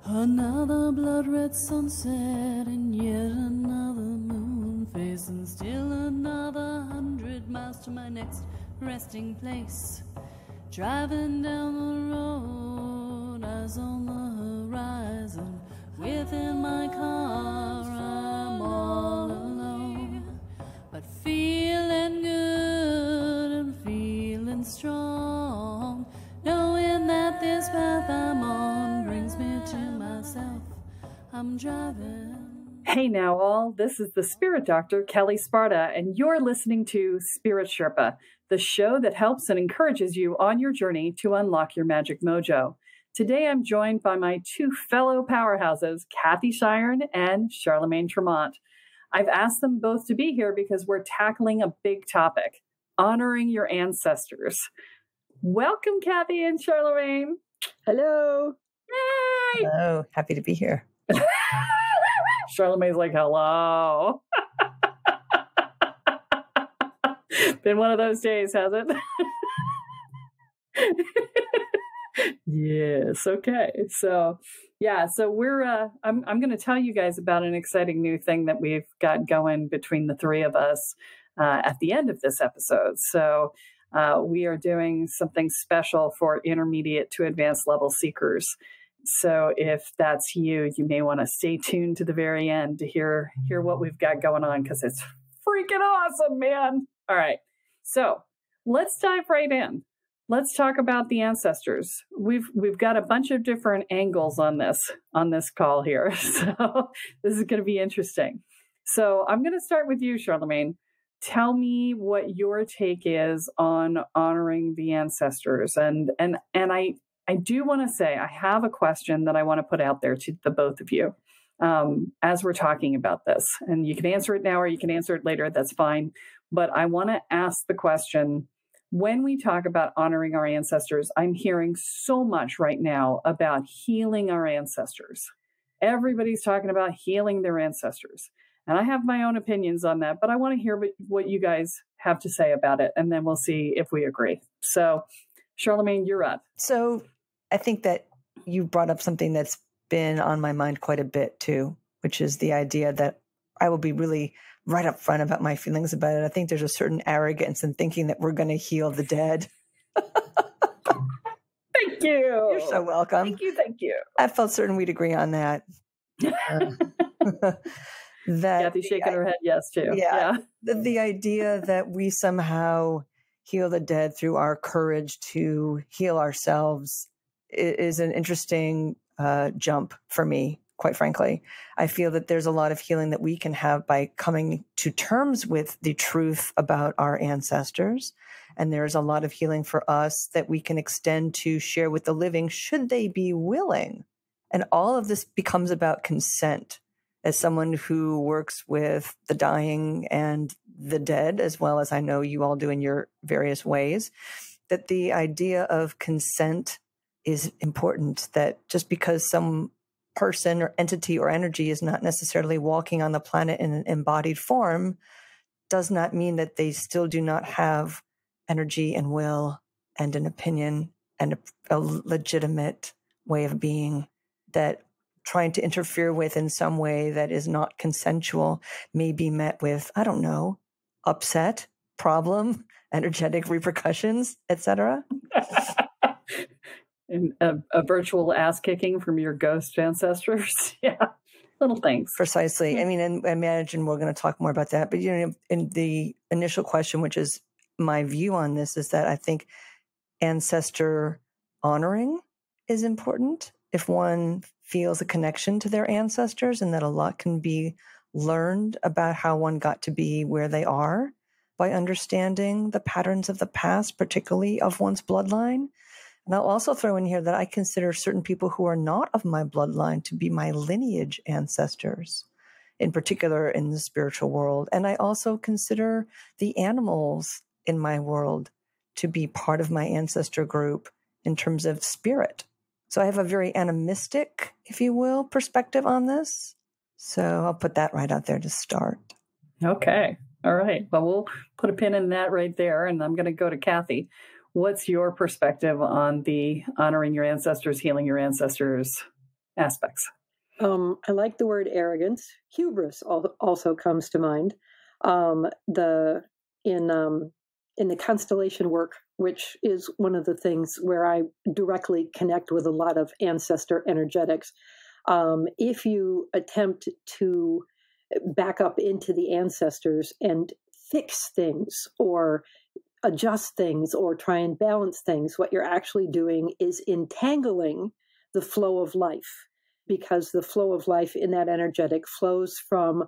Another blood-red sunset and yet another moon phase, and still another 100 miles to my next resting place. Driving down the road, eyes on the horizon. Within my car, I'm all alone, but feeling good and feeling strong, knowing that this path I'm on brings me to myself. I'm driving. Hey now all, this is the Spirit Doctor, Kelle Sparta, and you're listening to Spirit Sherpa, the show that helps and encourages you on your journey to unlock your magic mojo. Today I'm joined by my two fellow powerhouses, Kathy Shiren and Charlemagne Tremont. I've asked them both to be here because we're tackling a big topic, honoring your ancestors. Welcome, Kathy and Charlemagne. Hello. Yay! Hello. Happy to be here. Charlemagne's like, hello. Been one of those days, has it? Yes. Okay. So we're, I'm going to tell you guys about an exciting new thing that we've got going between the three of us at the end of this episode. So we are doing something special for intermediate to advanced level seekers. So if that's you, you may want to stay tuned to the very end to hear what we've got going on, because it's freaking awesome, man. All right. So let's dive right in. Let's talk about the ancestors. We've got a bunch of different angles on this call here. So this is going to be interesting. So I'm going to start with you, Charlemagne. Tell me what your take is on honoring the ancestors. And I do want to say I have a question that I want to put out there to the both of you as we're talking about this. And you can answer it now or you can answer it later. That's fine. But I want to ask the question, when we talk about honoring our ancestors, I'm hearing so much right now about healing our ancestors. Everybody's talking about healing their ancestors. And I have my own opinions on that, but I want to hear what you guys have to say about it. And then we'll see if we agree. So Charlemagne, you're up. So I think that you brought up something that's been on my mind quite a bit too, which is the idea that I will be really right up front about my feelings about it. I think there's a certain arrogance in thinking that we're going to heal the dead. Thank you. You're so welcome. Thank you. I felt certain we'd agree on that. Kathy's shaking her head yes too. Yeah. The idea that we somehow heal the dead through our courage to heal ourselves is an interesting jump for me, quite frankly. I feel that there's a lot of healing that we can have by coming to terms with the truth about our ancestors. And there's a lot of healing for us that we can extend to share with the living, should they be willing. And all of this becomes about consent. As someone who works with the dying and the dead, as well as I know you all do in your various ways, that the idea of consent is important, that just because some person or entity or energy is not necessarily walking on the planet in an embodied form does not mean that they still do not have energy and will and an opinion and a legitimate way of being, that trying to interfere with in some way that is not consensual may be met with, I don't know, upset, problem, energetic repercussions, etc. And a virtual ass kicking from your ghost ancestors. Yeah, little things. Precisely. I mean, and I imagine we're going to talk more about that. But, in the initial question, which is my view on this, is that I think ancestor honoring is important if one feels a connection to their ancestors, and that a lot can be learned about how one got to be where they are by understanding the patterns of the past, particularly of one's bloodline. And I'll also throw in here that I consider certain people who are not of my bloodline to be my lineage ancestors, in particular in the spiritual world. And I also consider the animals in my world to be part of my ancestor group in terms of spirit. So I have a very animistic, if you will, perspective on this. So I'll put that right out there to start. Okay. All right. Well, we'll put a pin in that right there. And I'm going to go to Kathy. What's your perspective on the honoring your ancestors, healing your ancestors aspects. I like the word arrogance. Hubris also comes to mind. In the constellation work, which is one of the things where I directly connect with a lot of ancestor energetics. If you attempt to back up into the ancestors and fix things or adjust things or try and balance things, what you're actually doing is entangling the flow of life, because the flow of life in that energetic flows from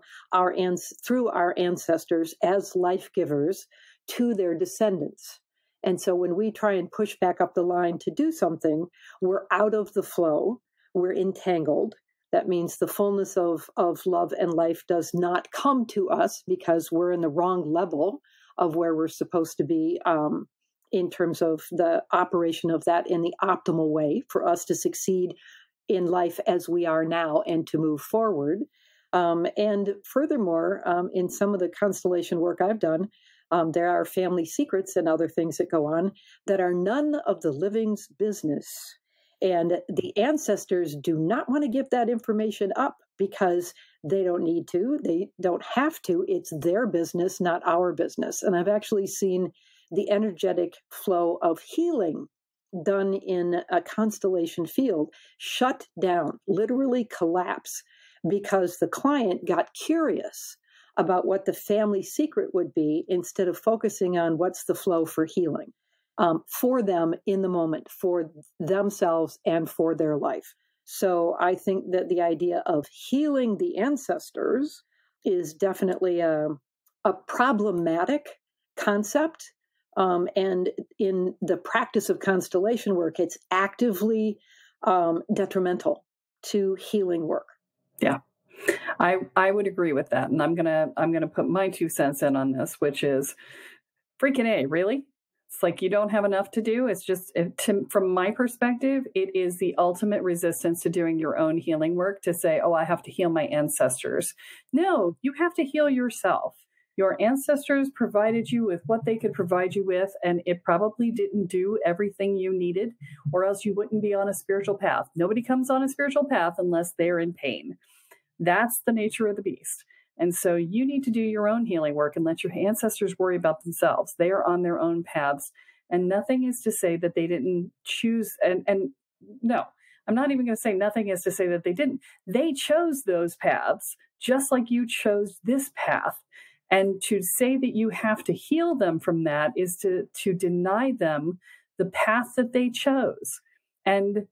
through our ancestors as life givers to their descendants. And so when we try and push back up the line to do something, we're out of the flow, we're entangled. That means the fullness of love and life does not come to us because we're in the wrong level of where we're supposed to be in terms of the operation of that in the optimal way for us to succeed in life as we are now and to move forward. And furthermore, in some of the constellation work I've done, there are family secrets and other things that go on that are none of the living's business. And the ancestors do not want to give that information up because they don't need to. They don't have to. It's their business, not our business. And I've actually seen the energetic flow of healing done in a constellation field shut down, literally collapse, because the client got curious about what the family secret would be instead of focusing on what's the flow for healing for them in the moment, for themselves and for their life. So I think that the idea of healing the ancestors is definitely a problematic concept. And in the practice of constellation work, it's actively detrimental to healing work. Yeah, I would agree with that. And I'm gonna put my 2 cents in on this, which is freaking A, really? It's like you don't have enough to do. It's just, from my perspective, it is the ultimate resistance to doing your own healing work to say, oh, I have to heal my ancestors. No, you have to heal yourself. Your ancestors provided you with what they could provide you with, and it probably didn't do everything you needed, or else you wouldn't be on a spiritual path. Nobody comes on a spiritual path unless they're in pain. That's the nature of the beast. And so you need to do your own healing work and let your ancestors worry about themselves. They are on their own paths. And nothing is to say that they didn't choose. And no, I'm not even going to say nothing is to say that they didn't. They chose those paths just like you chose this path. And to say that you have to heal them from that is to deny them the path that they chose. And,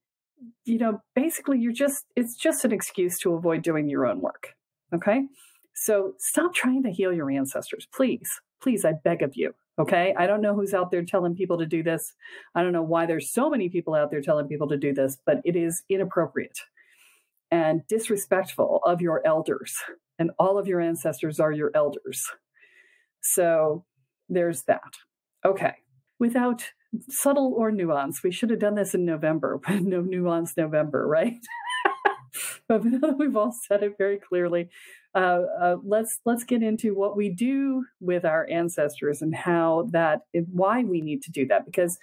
basically it's just an excuse to avoid doing your own work. Okay. So stop trying to heal your ancestors. Please, I beg of you. Okay. I don't know who's out there telling people to do this. I don't know why there's so many people out there telling people to do this, but it is inappropriate and disrespectful of your elders. And all of your ancestors are your elders. So there's that. Okay. Without subtle or nuance, we should have done this in November, but no nuance November, right? But now that we've all said it very clearly, let's get into what we do with our ancestors and why we need to do that. Because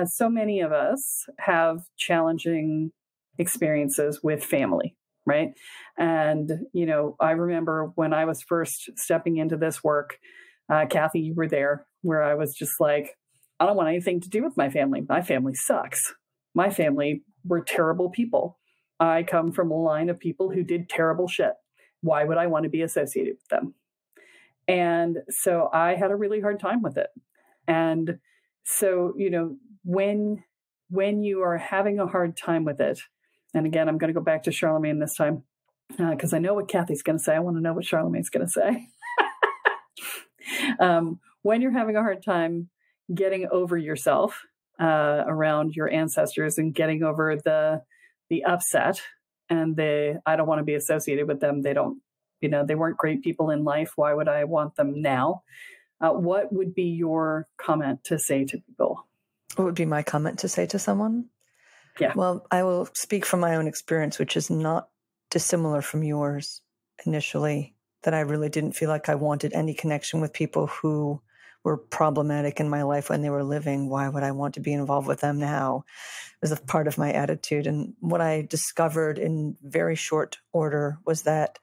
so many of us have challenging experiences with family. Right. And, I remember when I was first stepping into this work, Kathy, you were there, where I was just like, I don't want anything to do with my family. My family sucks. My family were terrible people. I come from a line of people who did terrible shit. Why would I want to be associated with them? And so I had a really hard time with it. And so, when you are having a hard time with it, and again, I'm going to go back to Charlemagne this time because I know what Kathy's going to say. I want to know what Charlemagne's going to say. When you're having a hard time getting over yourself around your ancestors and getting over the upset and I don't want to be associated with them. They don't, they weren't great people in life. Why would I want them now? What would be your comment to say to people? What would be my comment to say to someone? Yeah. Well, I will speak from my own experience, which is not dissimilar from yours initially, that I really didn't feel like I wanted any connection with people who were problematic in my life when they were living. Why would I want to be involved with them now? It was a part of my attitude. And what I discovered in very short order was that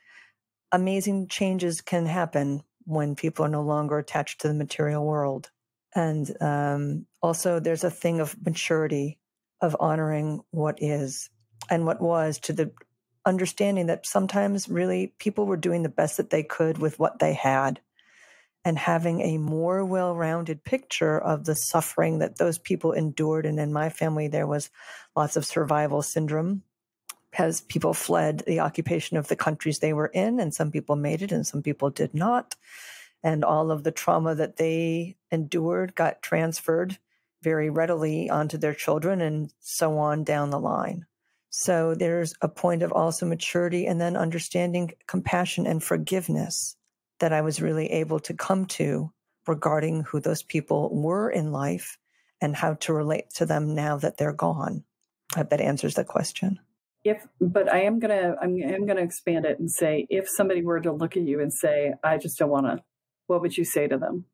amazing changes can happen when people are no longer attached to the material world. And also there's a thing of maturity, of honoring what is and what was, to the understanding that sometimes really people were doing the best that they could with what they had, and having a more well-rounded picture of the suffering that those people endured. And in my family, there was lots of survival syndrome, as people fled the occupation of the countries they were in, and some people made it and some people did not. And all of the trauma that they endured got transferred very readily onto their children, and so on down the line. So there's a point of also maturity, and then understanding compassion and forgiveness that I was really able to come to regarding who those people were in life and how to relate to them now that they're gone. I hope that answers the question. But I'm gonna expand it and say, if somebody were to look at you and say, I just don't want to, what would you say to them?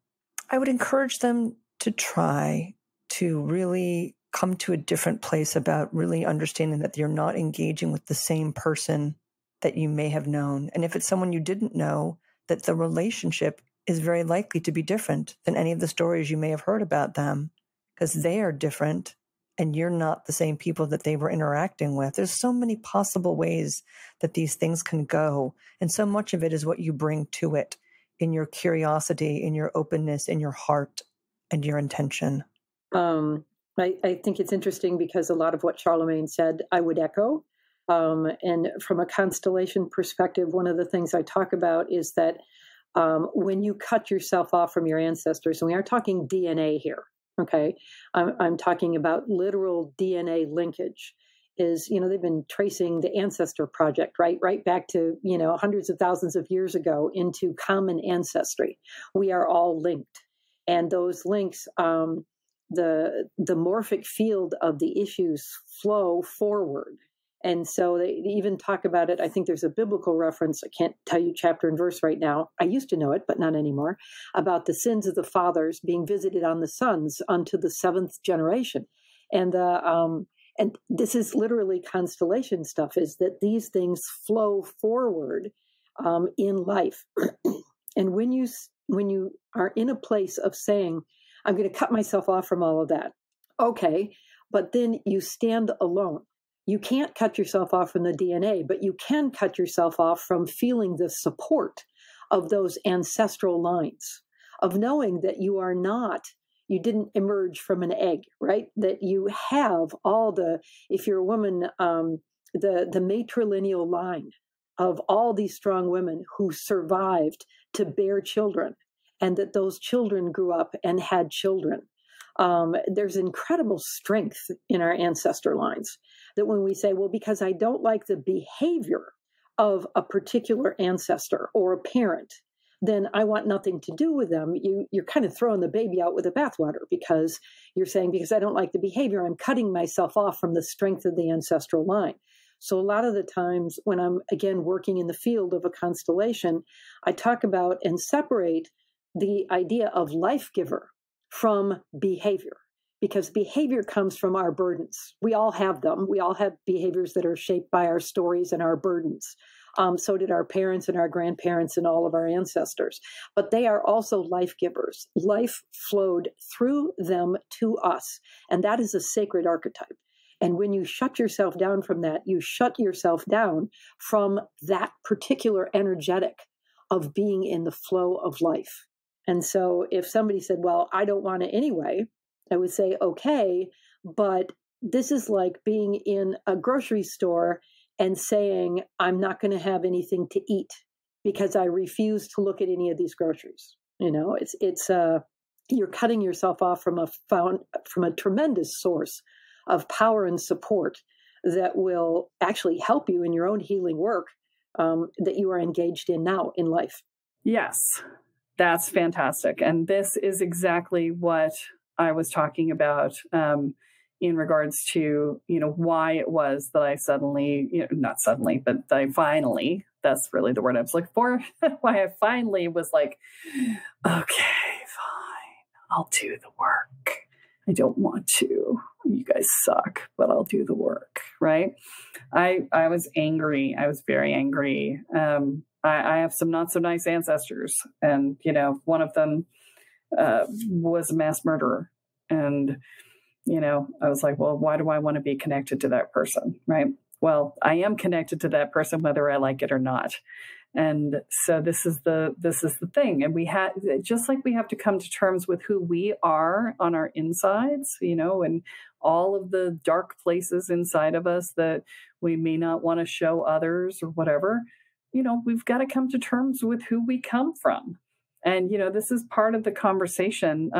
I would encourage them to try to really come to a different place about really understanding that you're not engaging with the same person that you may have known. And if it's someone you didn't know, that the relationship is very likely to be different than any of the stories you may have heard about them, because they are different and you're not the same people that they were interacting with. There's so many possible ways that these things can go. And so much of it is what you bring to it in your curiosity, in your openness, in your heart, and your intention. I think it's interesting because a lot of what Charlemagne said, I would echo. And from a constellation perspective, one of the things I talk about is that when you cut yourself off from your ancestors, and we are talking DNA here, okay? I'm talking about literal DNA linkage. They've been tracing the Ancestor project, right back to, hundreds of thousands of years ago into common ancestry. We are all linked. And those links, the morphic field of the issues flow forward. And so they even talk about it. I think there's a biblical reference. I can't tell you chapter and verse right now. I used to know it, but not anymore, about the sins of the fathers being visited on the sons unto the seventh generation. And this is literally constellation stuff, is that these things flow forward in life. And when you are in a place of saying, I'm going to cut myself off from all of that. Okay. But then you stand alone. You can't cut yourself off from the DNA, but you can cut yourself off from feeling the support of those ancestral lines, of knowing that you didn't emerge from an egg, right? That you have if you're a woman, the matrilineal line of all these strong women who survived to bear children, and that those children grew up and had children. There's incredible strength in our ancestor lines, that when we say, well, because I don't like the behavior of a particular ancestor or a parent, then I want nothing to do with them. You're kind of throwing the baby out with the bathwater, because you're saying, because I don't like the behavior, I'm cutting myself off from the strength of the ancestral line. So a lot of the times when I'm, again, working in the field of a constellation, I talk about and separate the idea of life giver from behavior, because behavior comes from our burdens. We all have them. We all have behaviors that are shaped by our stories and our burdens. So did our parents and our grandparents and all of our ancestors. But they are also life givers. Life flowed through them to us. And that is a sacred archetype. And when you shut yourself down from that, you shut yourself down from that particular energetic of being in the flow of life. And so if somebody said, well, I don't want it anyway, I would say, okay, but this is like being in a grocery store and saying, I'm not going to have anything to eat because I refuse to look at any of these groceries. You're cutting yourself off from a tremendous source of power and support that will actually help you in your own healing work that you are engaged in now in life. Yes, that's fantastic. And this is exactly what I was talking about in regards to, why it was that I suddenly, not suddenly, but I finally, that's really the word I was looking for, why I finally was like, okay, fine. I'll do the work. I don't want to. You guys suck, but I'll do the work, right? I was angry. I was very angry. I have some not so nice ancestors, and one of them was a mass murderer, and I was like, well, why do I want to be connected to that person, right? Well, I am connected to that person whether I like it or not. And so this is the thing. And we had, just like we have to come to terms with who we are on our insides, and all of the dark places inside of us that we may not want to show others or whatever, we've got to come to terms with who we come from. And, this is part of the conversation.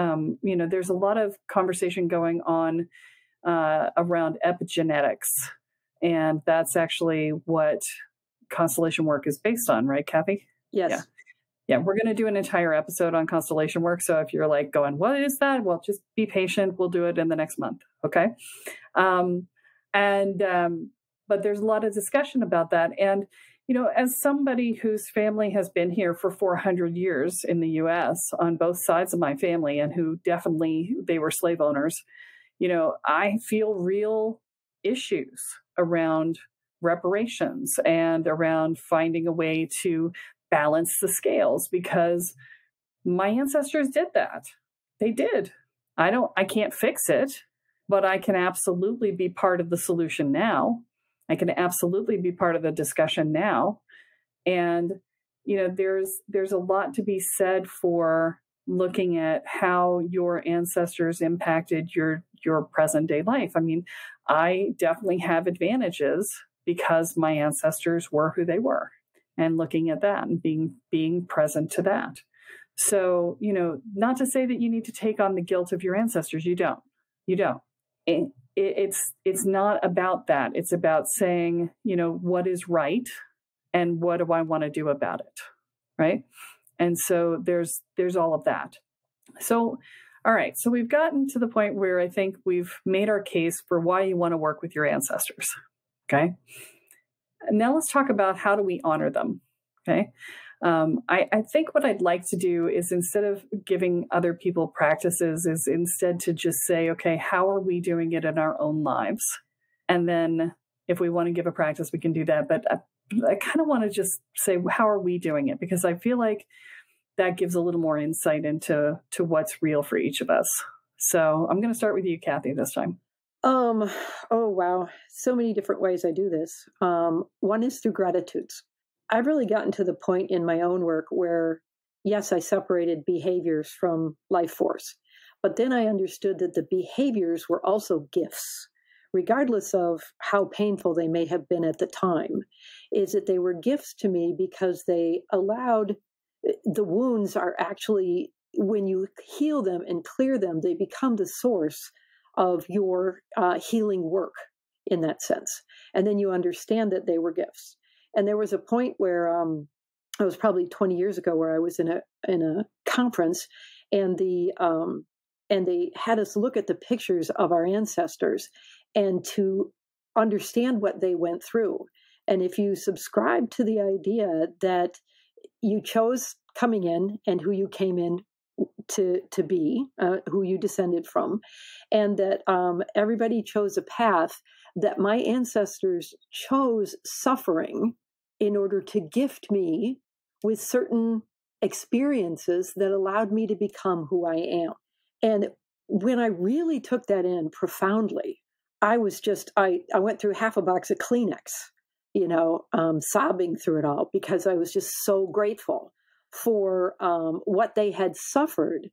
There's a lot of conversation going on around epigenetics. And that's actually what constellation work is based on, right, Kathy? Yes. Yeah. We're going to do an entire episode on constellation work. So if you're like going, what is that? Well, just be patient. We'll do it in the next month. Okay. But there's a lot of discussion about that. And, as somebody whose family has been here for 400 years in the U.S. on both sides of my family, and who definitely, they were slave owners, I feel real issues around reparations and around finding a way to balance the scales, because my ancestors did that. They did. I can't fix it, but I can absolutely be part of the solution now. I can absolutely be part of the discussion now. And, there's a lot to be said for looking at how your ancestors impacted your present day life. I mean, I definitely have advantages because my ancestors were who they were, and looking at that and being present to that. So, not to say that you need to take on the guilt of your ancestors. You don't. It's not about that. It's about saying, what is right and what do I want to do about it, right? And so there's all of that. So, all right. So we've gotten to the point where I think we've made our case for why you want to work with your ancestors. Okay. And now let's talk about how do we honor them. Okay. I think what I'd like to do is, instead of giving other people practices, is instead to just say, okay, how are we doing it in our own lives? And then if we want to give a practice, we can do that. But I kind of want to just say, how are we doing it? Because I feel like that gives a little more insight into what's real for each of us. So I'm going to start with you, Kathy, this time. Oh, wow. So many different ways I do this. One is through gratitudes. I've really gotten to the point in my own work where, yes, I separated behaviors from life force, but then I understood that the behaviors were also gifts, regardless of how painful they may have been at the time, is that they were gifts to me because they allowed, the wounds are actually, when you heal them and clear them, they become the source of your healing work in that sense. And then you understand that they were gifts. And there was a point where it was probably 20 years ago, where I was in a conference, and they had us look at the pictures of our ancestors and to understand what they went through. And if you subscribe to the idea that you chose coming in and who you came in to be, who you descended from, and that everybody chose a path, that my ancestors chose suffering in order to gift me with certain experiences that allowed me to become who I am. And when I really took that in profoundly, I was just, I went through half a box of Kleenex, sobbing through it all, because I was just so grateful for what they had suffered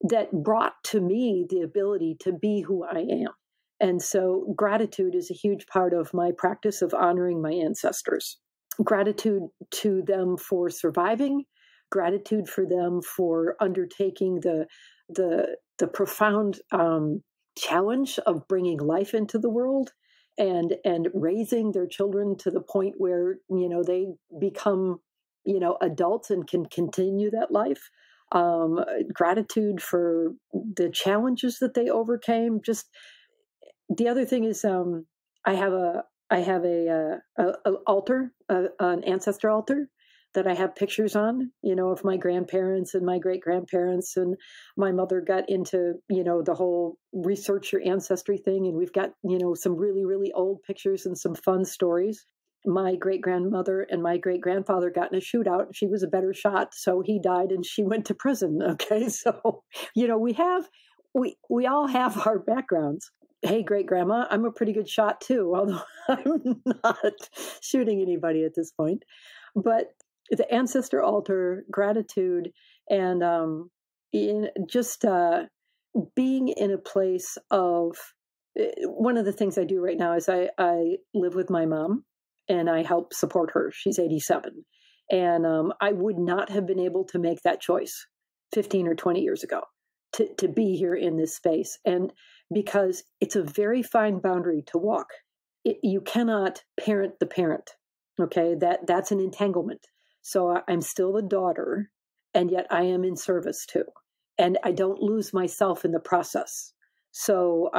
that brought to me the ability to be who I am. And so gratitude is a huge part of my practice of honoring my ancestors. Gratitude to them for surviving, gratitude for them for undertaking the profound challenge of bringing life into the world and raising their children to the point where, they become, adults and can continue that life. Gratitude for the challenges that they overcame. Just the other thing is, I have a altar, an ancestor altar that I have pictures on, of my grandparents and my great-grandparents. And my mother got into, the whole research your ancestry thing. And we've got, some really, really old pictures and some fun stories. My great-grandmother and my great-grandfather got in a shootout. She was a better shot, so he died and she went to prison. Okay. So, we all have our backgrounds. Hey, great-grandma, I'm a pretty good shot too, although I'm not shooting anybody at this point. But the Ancestor Altar, gratitude, and being in a place of, one of the things I do right now is I live with my mom and I help support her. She's 87. And I would not have been able to make that choice 15 or 20 years ago to be here in this space. And because it's a very fine boundary to walk. You cannot parent the parent. Okay, that's an entanglement. So I'm still the daughter, and yet I am in service too. And I don't lose myself in the process. So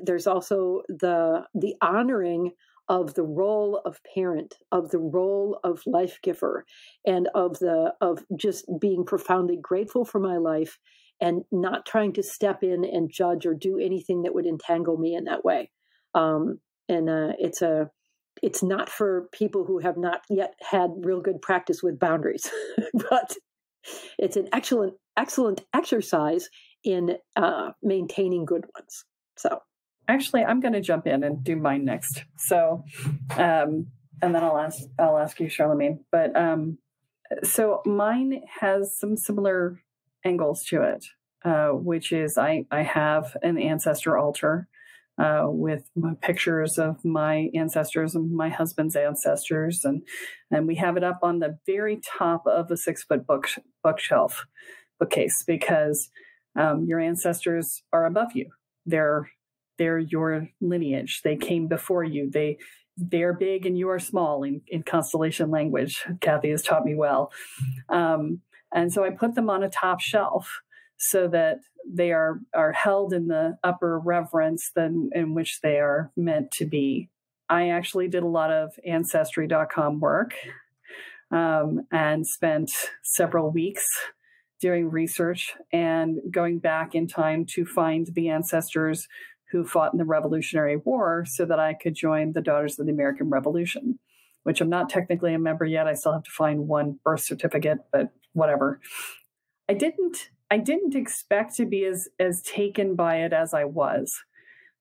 there's also the honoring of the role of parent, of the role of life giver, and of just being profoundly grateful for my life and not trying to step in and judge or do anything that would entangle me in that way. It's not for people who have not yet had real good practice with boundaries, but it's an excellent exercise in maintaining good ones. So actually, I'm going to jump in and do mine next. So, and then I'll ask you, Charlemagne. But so mine has some similar angles to it, which is I have an ancestor altar with my pictures of my ancestors and my husband's ancestors, and we have it up on the very top of a 6-foot bookcase, because your ancestors are above you. They're your lineage. They came before you. They're big and you are small in constellation language. Kathy has taught me well. And so I put them on a top shelf so that they are held in the upper reverence in which they are meant to be. I actually did a lot of Ancestry.com work and spent several weeks doing research and going back in time to find the ancestors who fought in the Revolutionary War so that I could join the Daughters of the American Revolution, which I'm not technically a member yet. I still have to find one birth certificate, but whatever. I didn't expect to be as taken by it as I was,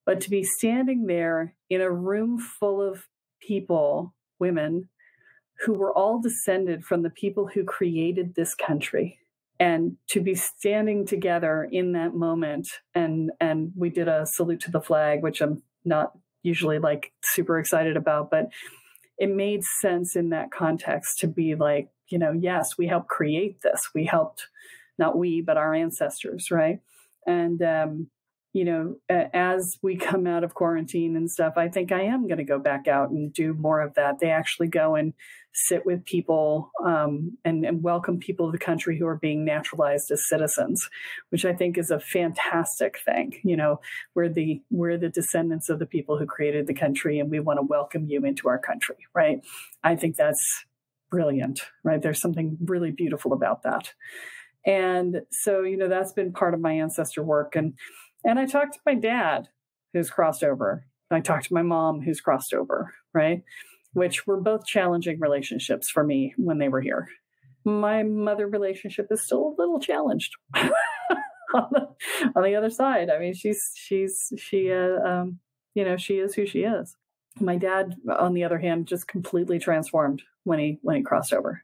but to be standing there in a room full of people, women, who were all descended from the people who created this country. And to be standing together in that moment, and we did a salute to the flag, which I'm not usually like super excited about, but it made sense in that context to be like, yes, we helped create this. We helped, not we, but our ancestors, right? And, as we come out of quarantine and stuff, I think I am going to go back out and do more of that. They actually go and sit with people and welcome people to the country who are being naturalized as citizens, which I think is a fantastic thing. We're the descendants of the people who created the country, and we want to welcome you into our country, right? I think that's brilliant, right? There's something really beautiful about that. And so, that's been part of my ancestor work. And I talked to my dad, who's crossed over. I talked to my mom, who's crossed over, right? Which were both challenging relationships for me when they were here. My mother relationship is still a little challenged on the other side. I mean, she is who she is. My dad, on the other hand, just completely transformed when he crossed over.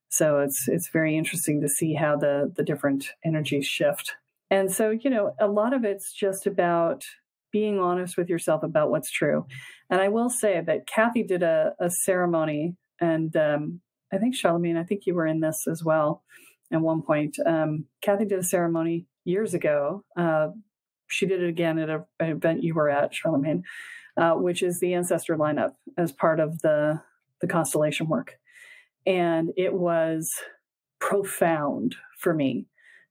So it's very interesting to see how the different energies shift. And so, a lot of it's just about being honest with yourself about what's true. And I will say that Kathy did a ceremony, and I think, Charlemagne, I think you were in this as well at one point. Kathy did a ceremony years ago. She did it again at an event you were at, Charlemagne, which is the Ancestor lineup as part of the constellation work. And it was profound for me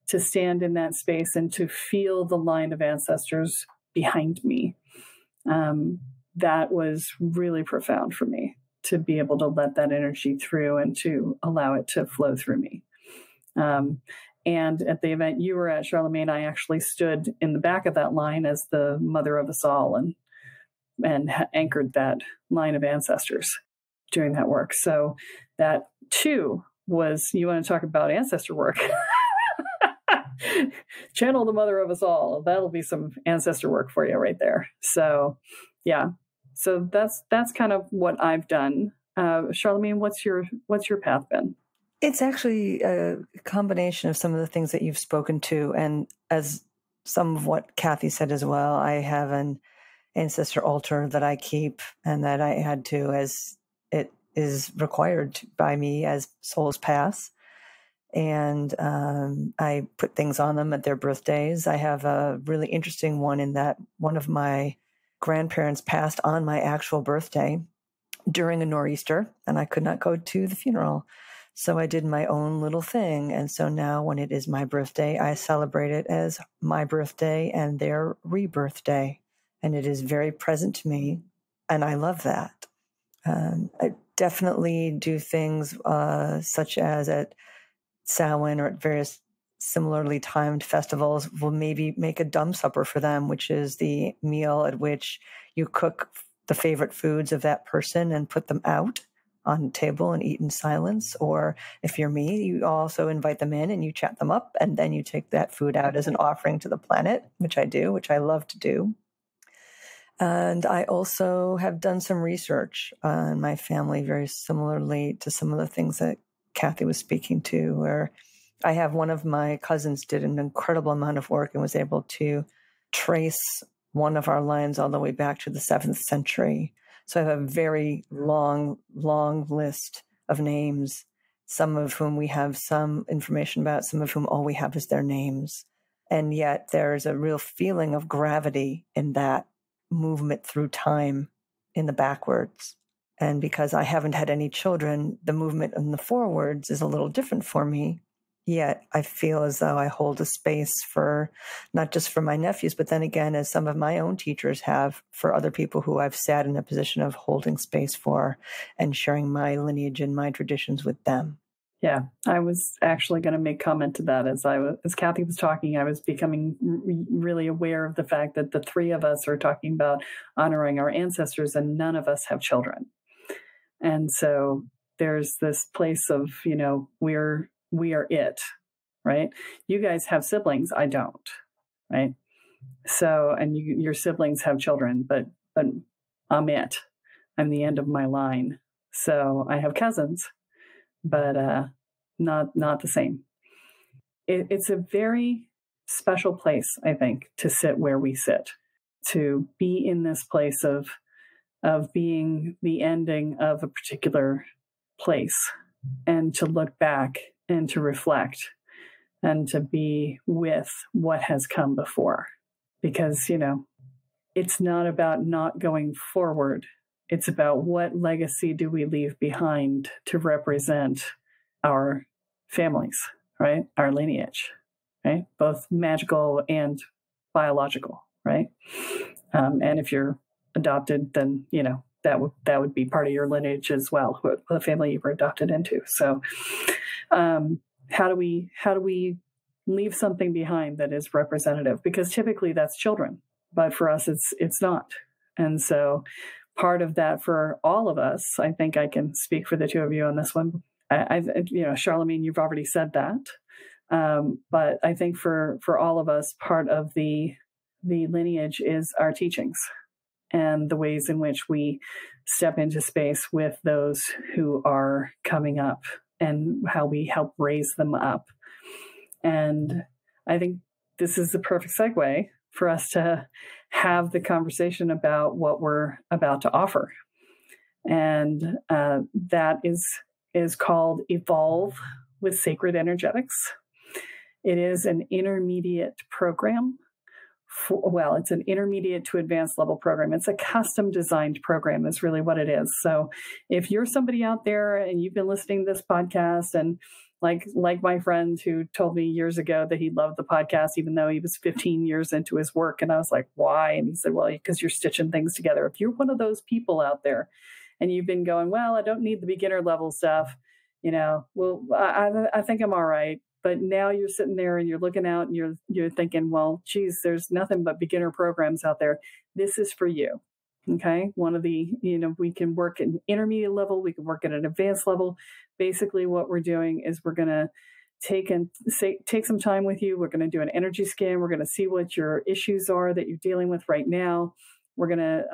to stand in that space and to feel the line of ancestors behind me. That was really profound for me. to be able to let that energy through and to allow it to flow through me. And at the event you were at, Charlemagne, I actually stood in the back of that line as the mother of us all and anchored that line of ancestors doing that work. So that too was, you want to talk about ancestor work. Channel the mother of us all. That'll be some ancestor work for you right there. So yeah. So that's kind of what I've done. Charlemagne, what's your path been? It's actually a combination of some of the things that you've spoken to, and as some of what Kathy said as well. I have an Ancestor Altar that I keep, and that I had to, as it is required by me as souls pass. And I put things on them at their birthdays. I have a really interesting one in that one of my grandparents passed on my actual birthday during a nor'easter, and I could not go to the funeral. So I did my own little thing. And so now when it is my birthday, I celebrate it as my birthday and their rebirth day. And it is very present to me. And I love that. I definitely do things such as at Samhain or at various similarly timed festivals, we'll maybe make a dumb supper for them, which is the meal at which you cook the favorite foods of that person and put them out on the table and eat in silence. Or if you're me, you also invite them in and you chat them up, and then you take that food out as an offering to the planet, which I do, which I love to do. And I also have done some research on my family, very similarly to some of the things that Kathy was speaking to, where I have one of my cousins did an incredible amount of work and was able to trace one of our lines all the way back to the 7th century. So I have a very long list of names, some of whom we have some information about, some of whom all we have is their names. And yet there's a real feeling of gravity in that movement through time in the backwards. And because I haven't had any children, the movement in the forwards is a little different for me. Yet I feel as though I hold a space for, not just for my nephews, but then again, as some of my own teachers have, for other people who I've sat in a position of holding space for and sharing my lineage and my traditions with them. Yeah, I was actually going to make comment to that as Kathy was talking. I was becoming really aware of the fact that the three of us are talking about honoring our ancestors, and none of us have children. And so there's this place of, we are it, right? You guys have siblings. I don't, right? So, and your siblings have children, but I'm it. I'm the end of my line. So I have cousins, but not the same. It's a very special place, I think, to sit where we sit, to be in this place of being the ending of a particular place, and to look back and to reflect and to be with what has come before. Because, it's not about not going forward. It's about what legacy do we leave behind to represent our families, right? Our lineage, right? Both magical and biological, right? And if you're adopted, then, that would be part of your lineage as well, the family you were adopted into. So how do we leave something behind that is representative? Because typically that's children, but for us, it's not. And so part of that for all of us, I think I can speak for the two of you on this one. Charlemagne, you've already said that. But I think for all of us, part of the lineage is our teachings and the ways in which we step into space with those who are coming up and how we help raise them up. And I think this is the perfect segue for us to have the conversation about what we're about to offer. And that is called Evolve with Sacred Energetics. It is an intermediate program. It's an intermediate to advanced level program. It's a custom designed program is really what it is. So if you're somebody out there and you've been listening to this podcast, and like my friend who told me years ago that he loved the podcast, even though he was 15 years into his work. And I was like, why? And he said, well, because you're stitching things together. If you're one of those people out there and you've been going, well, I don't need the beginner level stuff, well, I think I'm all right. But now you're sitting there and you're looking out and you're thinking, well, geez, there's nothing but beginner programs out there. This is for you. Okay. One of the, we can work at an intermediate level. We can work at an advanced level. Basically what we're doing is we're going to take some time with you. We're going to do an energy scan. We're going to see what your issues are that you're dealing with right now. We're going to,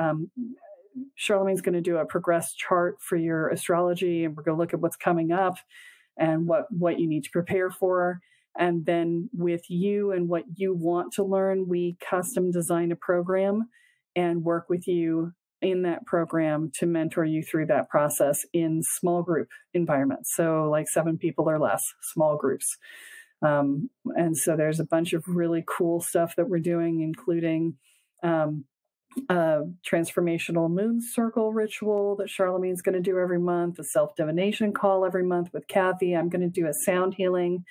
Charlemagne's going to do a progressed chart for your astrology, and we're going to look at what's coming up and what you need to prepare for. And then with you and what you want to learn, we custom design a program and work with you in that program to mentor you through that process in small group environments. So like 7 people or less, small groups. And so there's a bunch of really cool stuff that we're doing, including transformational moon circle ritual that Charlemagne's going to do every month, a self-divination call every month with Kathy. I'm going to do a sound healing,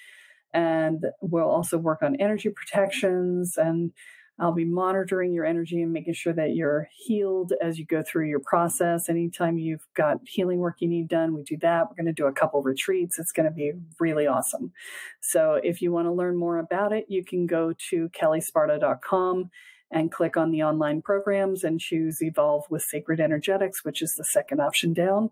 and we'll also work on energy protections, and I'll be monitoring your energy and making sure that you're healed as you go through your process. Anytime you've got healing work you need done, we do that. We're going to do a couple retreats. It's going to be really awesome. So if you want to learn more about it, you can go to kellesparta.com and click on the online programs and choose Evolve with Sacred Energetics, which is the second option down.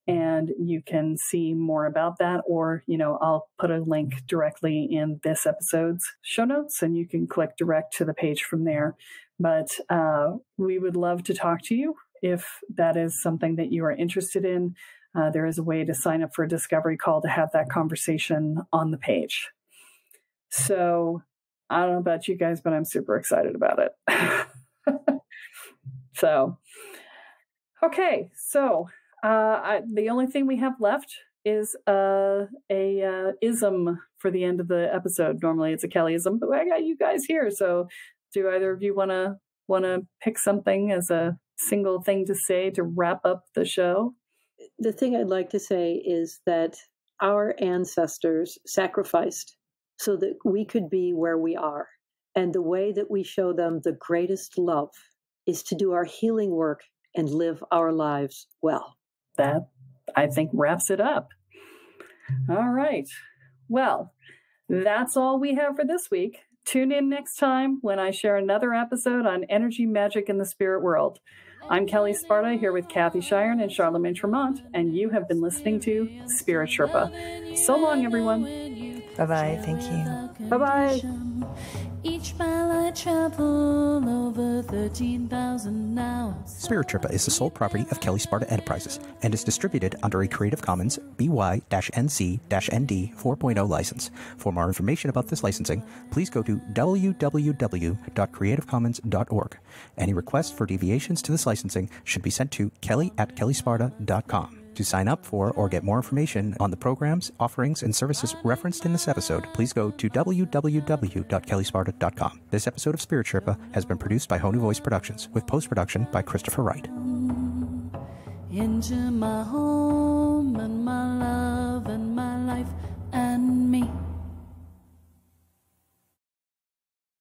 And you can see more about that, or, I'll put a link directly in this episode's show notes, and you can click direct to the page from there. But we would love to talk to you if that is something that you are interested in. There is a way to sign up for a discovery call to have that conversation on the page. So I don't know about you guys, but I'm super excited about it. So, okay. So the only thing we have left is a ism for the end of the episode. Normally it's a Kelleism, but I got you guys here. So do either of you want to pick something as a single thing to say to wrap up the show? The thing I'd like to say is that our ancestors sacrificed so that we could be where we are. And the way that we show them the greatest love is to do our healing work and live our lives well. That, I think, wraps it up. All right. Well, that's all we have for this week. Tune in next time when I share another episode on energy, magic, in the spirit world. I'm Kelle Sparta, here with Kathy Shiren and Charlemagne Tremont, and you have been listening to Spirit Sherpa. So long, everyone. Bye-bye. Thank you. Bye-bye. Each mile I travel over 13,000 now. Spirit Sherpa is the sole property of Kelle Sparta Enterprises and is distributed under a Creative Commons BY-NC-ND 4.0 license. For more information about this licensing, please go to www.creativecommons.org. Any requests for deviations to this licensing should be sent to kelly@kellesparta.com. To sign up for or get more information on the programs, offerings, and services referenced in this episode, please go to www.kellesparta.com. This episode of Spirit Sherpa has been produced by Honu Voice Productions, with post-production by Christopher Wright. Into my home and my love